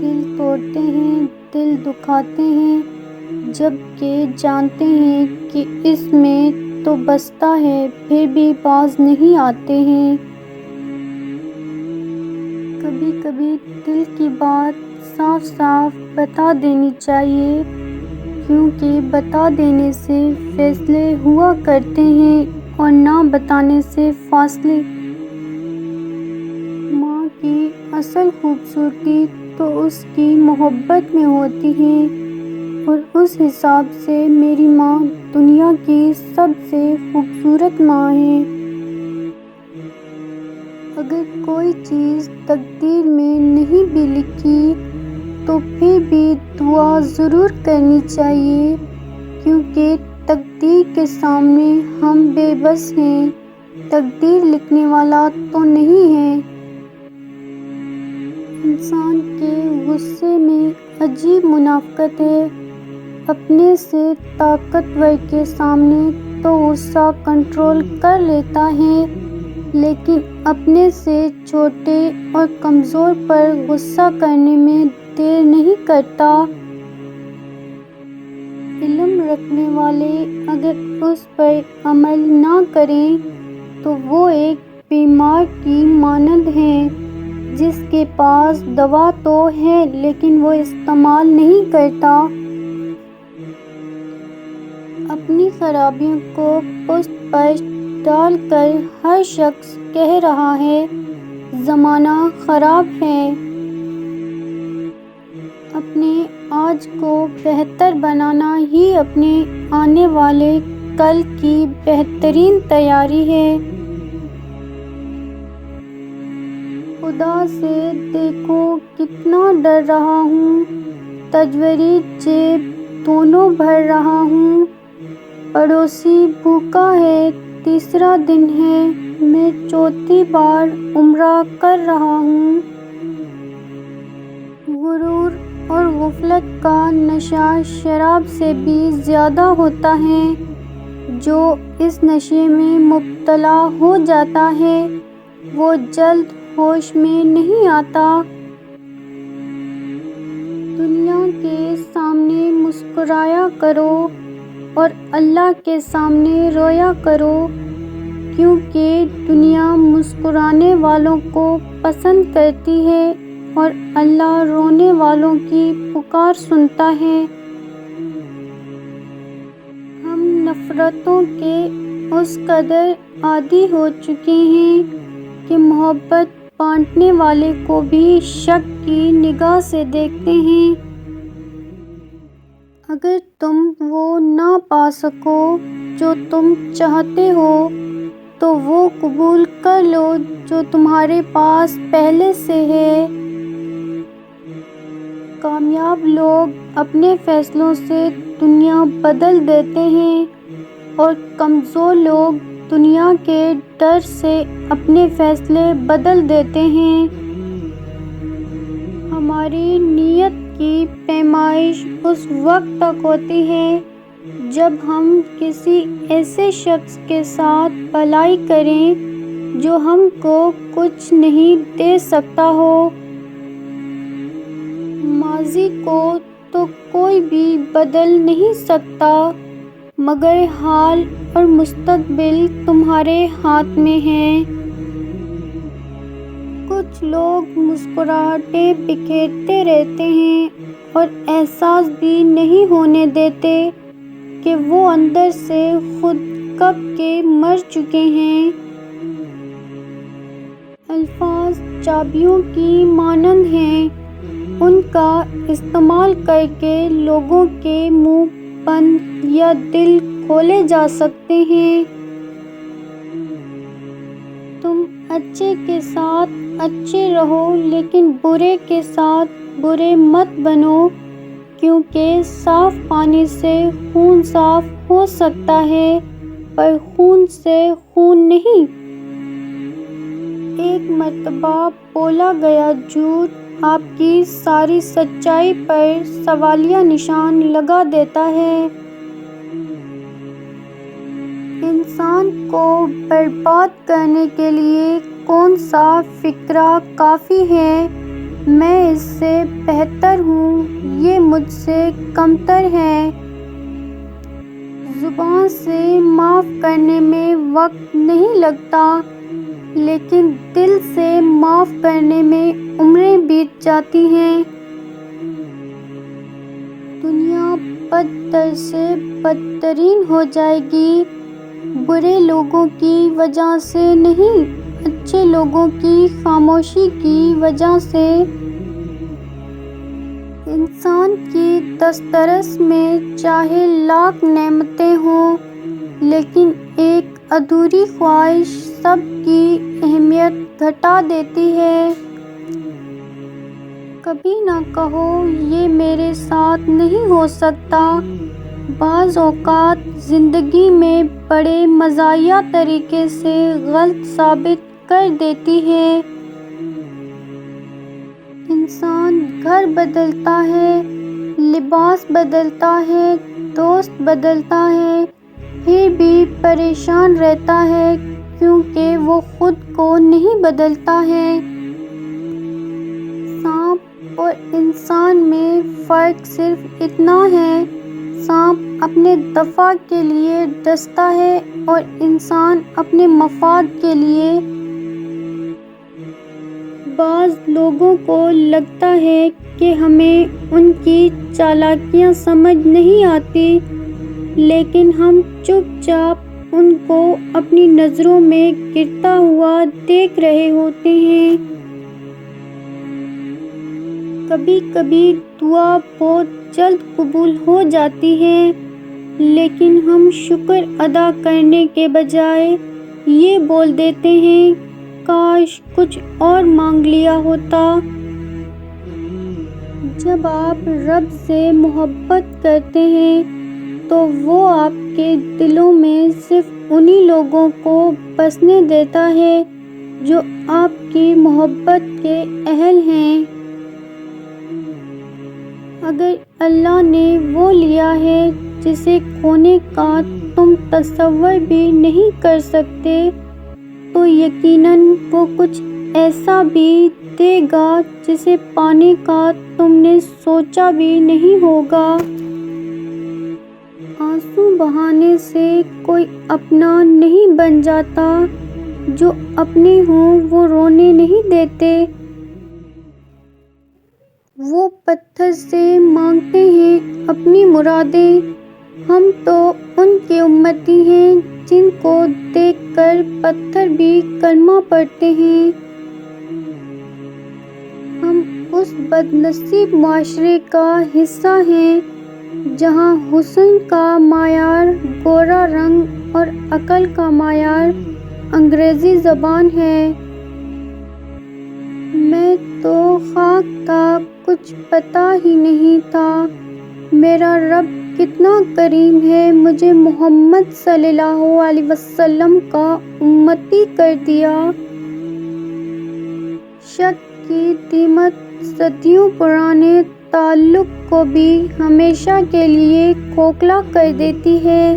دل توڑتے ہیں، دل دکھاتے ہیں، جب کہ جانتے ہیں کہ اس میں تو بستا ہے، پھر بھی باز نہیں آتے ہیں۔ کبھی کبھی دل کی بات صاف صاف بتا دینی چاہیے، کیونکہ بتا دینے سے فیصلے ہوا کرتے ہیں اور نہ بتانے سے فاصلے۔ ماں کی اصل خوبصورتی تو اس کی محبت میں ہوتی ہے، اور اس حساب سے میری ماں دنیا کی سب سے خوبصورت ماں ہے۔ اگر کوئی چیز تقدیر میں نہیں بھی لکھی تو پھر بھی دعا ضرور کرنی چاہیے، کیونکہ تقدیر کے سامنے ہم بے بس ہیں، تقدیر لکھنے والا تو نہیں ہے۔ انسان کے غصے میں عجیب منافقت ہے، اپنے سے طاقتور کے سامنے تو غصہ کنٹرول کر لیتا ہے، لیکن اپنے سے چھوٹے اور کمزور پر غصہ کرنے میں دیر نہیں کرتا۔ علم رکھنے والے اگر اس پر عمل نہ کریں تو وہ ایک بیمار کی مانند ہیں، جس کے پاس دوا تو ہے لیکن وہ استعمال نہیں کرتا۔ اپنی خرابیوں کو پشت پر ڈال کر ہر شخص کہہ رہا ہے زمانہ خراب ہے۔ اپنے آج کو بہتر بنانا ہی اپنے آنے والے کل کی بہترین تیاری ہے۔ خدا سے دیکھو کتنا ڈر رہا ہوں، تجوری جیب دونوں بھر رہا ہوں، پڑوسی بھوکا ہے، تیسرا دن ہے، میں چوتھی بار عمرہ کر رہا ہوں۔ غرور اور غفلت کا نشہ شراب سے بھی زیادہ ہوتا ہے۔ جو اس نشے میں مبتلا ہو جاتا ہے وہ جلد ہوش میں نہیں آتا۔ دنیا کے سامنے مسکرایا کرو اور اللہ کے سامنے رویا کرو، کیونکہ دنیا مسکرانے والوں کو پسند کرتی ہے اور اللہ رونے والوں کی پکار سنتا ہے۔ ہم نفرتوں کے اس قدر عادی ہو چکے ہیں کہ محبت بانٹنے والے کو بھی شک کی نگاہ سے دیکھتے ہیں۔ اگر تم وہ نہ پا سکو جو تم چاہتے ہو تو وہ قبول کر لو جو تمہارے پاس پہلے سے ہے۔ کامیاب لوگ اپنے فیصلوں سے دنیا بدل دیتے ہیں اور کمزور لوگ دنیا کے ڈر سے اپنے فیصلے بدل دیتے ہیں۔ ہماری نیت کی پیمائش اس وقت تک ہوتی ہے جب ہم کسی ایسے شخص کے ساتھ بھلائی کریں جو ہم کو کچھ نہیں دے سکتا ہو۔ ماضی کو تو کوئی بھی بدل نہیں سکتا، مگر حال اور مستقبل تمہارے ہاتھ میں ہے۔ کچھ لوگ مسکراہٹیں بکھیرتے رہتے ہیں اور احساس بھی نہیں ہونے دیتے کہ وہ اندر سے خود کب کے مر چکے ہیں۔ الفاظ چابیوں کی مانند ہیں، ان کا استعمال کر کے لوگوں کے منہ بند یا دل کھولے جا سکتے ہیں۔ تم اچھے کے ساتھ اچھے رہو لیکن برے کے ساتھ برے مت بنو، کیونکہ صاف پانی سے خون صاف ہو سکتا ہے پر خون سے خون نہیں۔ ایک مرتبہ بولا گیا جھوٹ آپ کی ساری سچائی پر سوالیہ نشان لگا دیتا ہے۔ انسان کو برباد کرنے کے لیے کون سا فکرہ کافی ہے؟ میں اس سے بہتر ہوں، یہ مجھ سے کمتر ہے۔ زبان سے معاف کرنے میں وقت نہیں لگتا، لیکن دل سے معاف کرنے میں عمریں بیت جاتی ہیں۔ دنیا بدتر سے بدترین ہو جائے گی، برے لوگوں کی وجہ سے نہیں، اچھے لوگوں کی خاموشی کی وجہ سے۔ انسان کی دسترس میں چاہے لاکھ نعمتیں ہوں، لیکن ایک ادھوری خواہش سب کی اہمیت گھٹا دیتی ہے۔ کبھی نہ کہو یہ میرے ساتھ نہیں ہو سکتا۔ بعض اوقات زندگی میں بڑے مزاحیہ طریقے سے غلط ثابت کر دیتی ہے۔ انسان گھر بدلتا ہے، لباس بدلتا ہے، دوست بدلتا ہے، پھر بھی پریشان رہتا ہے کیونکہ وہ خود کو نہیں بدلتا ہے۔ سانپ اور انسان میں فرق صرف اتنا ہے، سانپ اپنے دفاع کے لیے ڈستا ہے اور انسان اپنے مفاد کے لیے۔ بعض لوگوں کو لگتا ہے کہ ہمیں ان کی چالاکیاں سمجھ نہیں آتی، لیکن ہم چپ چاپ ان کو اپنی نظروں میں گرتا ہوا دیکھ رہے ہوتے ہیں۔ کبھی کبھی دعا بہت جلد قبول ہو جاتی ہے، لیکن ہم شکر ادا کرنے کے بجائے یہ بول دیتے ہیں، کاش کچھ اور مانگ لیا ہوتا۔ جب آپ رب سے محبت کرتے ہیں تو وہ آپ کے دلوں میں صرف انہی لوگوں کو بسنے دیتا ہے جو آپ کی محبت کے اہل ہیں۔ اگر اللہ نے وہ لیا ہے جسے کھونے کا تم تصور بھی نہیں کر سکتے، تو یقیناً وہ کچھ ایسا بھی دے گا جسے پانے کا تم نے سوچا بھی نہیں ہوگا۔ آنسو بہانے سے کوئی اپنا نہیں بن جاتا، جو اپنے ہوں وہ رونے نہیں دیتے۔ وہ پتھر سے مانگتے ہیں اپنی مرادیں، ہم تو ان کے امتی ہیں جن کو دیکھ کر پتھر بھی کلمہ پڑھتے ہیں۔ ہم اس بد نصیب معاشرے کا حصہ ہیں جہاں حسن کا معیار گورا رنگ اور عقل کا معیار انگریزی زبان ہے۔ میں تو خاک تھا، کچھ پتا ہی نہیں تھا، میرا رب کتنا کریم ہے، مجھے محمد صلی اللہ علیہ وسلم کا امتی کر دیا۔ شک کی دیمت صدیوں پرانے تعلق کو بھی ہمیشہ کے لیے کھوکھلا کر دیتی ہے۔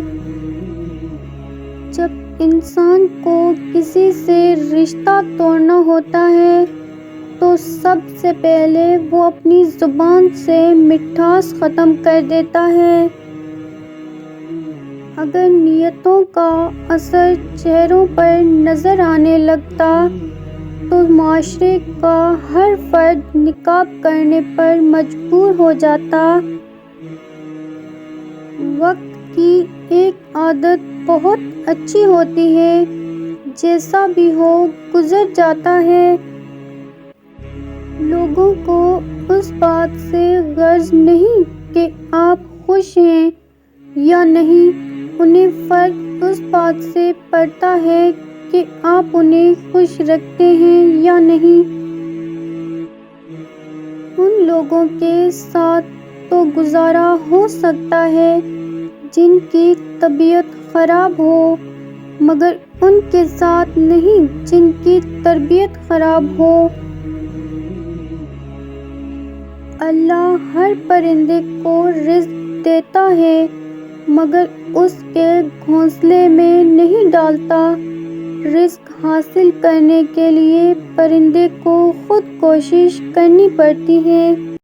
جب انسان کو کسی سے رشتہ توڑنا ہوتا ہے تو سب سے پہلے وہ اپنی زبان سے مٹھاس ختم کر دیتا ہے۔ اگر نیتوں کا اثر چہروں پر نظر آنے لگتا تو معاشرے کا ہر فرد نقاب کرنے پر مجبور ہو جاتا۔ وقت کی ایک عادت بہت اچھی ہوتی ہے، جیسا بھی ہو گزر جاتا ہے۔ لوگوں کو اس بات سے غرض نہیں کہ آپ خوش ہیں یا نہیں، انہیں فرق اس بات سے پڑتا ہے کہ آپ انہیں خوش رکھتے ہیں یا نہیں۔ ان لوگوں کے ساتھ تو گزارا ہو سکتا ہے جن کی طبیعت خراب ہو، مگر ان کے ساتھ نہیں جن کی تربیت خراب ہو۔ اللہ ہر پرندے کو رزق دیتا ہے، مگر اس کے گھونسلے میں نہیں ڈالتا۔ رزق حاصل کرنے کے لیے پرندے کو خود کوشش کرنی پڑتی ہے۔